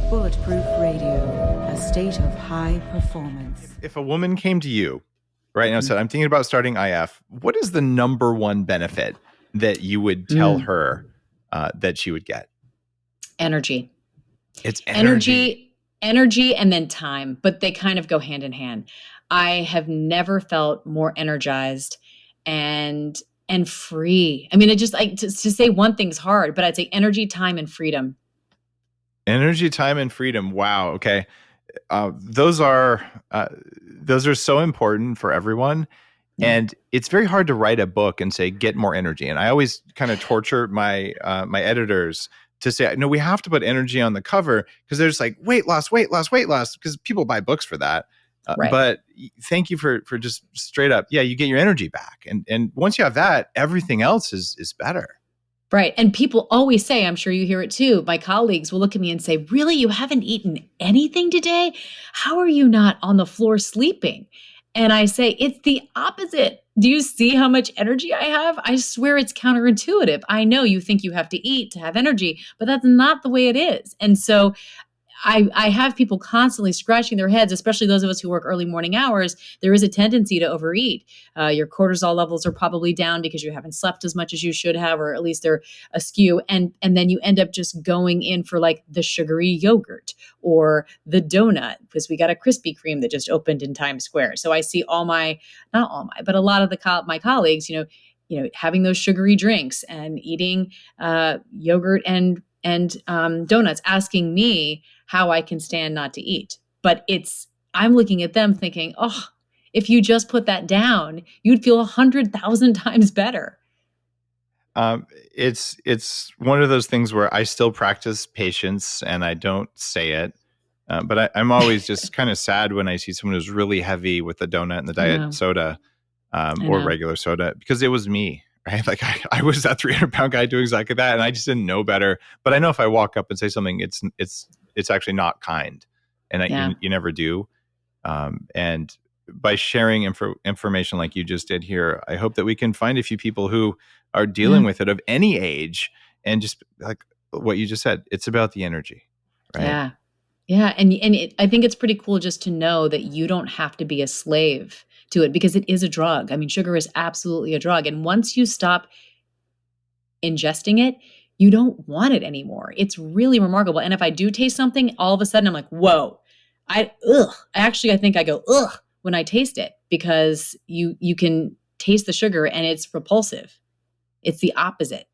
Bulletproof Radio, a state of high performance. If a woman came to you right now and said, I'm thinking about starting IF, what is the number one benefit that you would tell her that she would get? Energy. It's energy. Energy and then time, but they kind of go hand in hand. I have never felt more energized and free. I mean, to say one thing's hard, but I'd say energy, time, and freedom. Energy, time, and freedom. Wow. Okay. Those are so important for everyone. And it's very hard to write a book and say, get more energy. And I always kind of torture my editors to say, no, we have to put energy on the cover because there's like weight loss, because people buy books for that. Right. But thank you for just straight up. Yeah, you get your energy back. And once you have that, everything else is better. Right. And people always say, I'm sure you hear it too, my colleagues will look at me and say, really, you haven't eaten anything today? How are you not on the floor sleeping? And I say, it's the opposite. Do you see how much energy I have? I swear it's counterintuitive. I know you think you have to eat to have energy, but that's not the way it is. And so I have people constantly scratching their heads, especially those of us who work early morning hours. There is a tendency to overeat. Your cortisol levels are probably down because you haven't slept as much as you should have, or at least they're askew. And then you end up just going in for like the sugary yogurt or the donut, because we got a Krispy Kreme that just opened in Times Square. So I see but a lot of my colleagues, having those sugary drinks and eating yogurt and donuts, asking me how I can stand not to eat. But I'm looking at them thinking, oh, if you just put that down, you'd feel 100,000 times better. It's one of those things where I still practice patience and I don't say it. But I'm always just kind of sad when I see someone who's really heavy with the donut and the diet soda or regular soda, because it was me. Right? Like I was that 300-pound guy doing exactly that, and I just didn't know better. But I know if I walk up and say something, it's actually not kind, and you never do. And by sharing information like you just did here, I hope that we can find a few people who are dealing with it of any age, and just like what you just said, it's about the energy, right? Yeah, and I think it's pretty cool just to know that you don't have to be a slave to it, because it is a drug. I mean, sugar is absolutely a drug. And once you stop ingesting it, you don't want it anymore. It's really remarkable. And if I do taste something, all of a sudden I'm like, whoa, I think I go, ugh, when I taste it, because you can taste the sugar and it's repulsive. It's the opposite.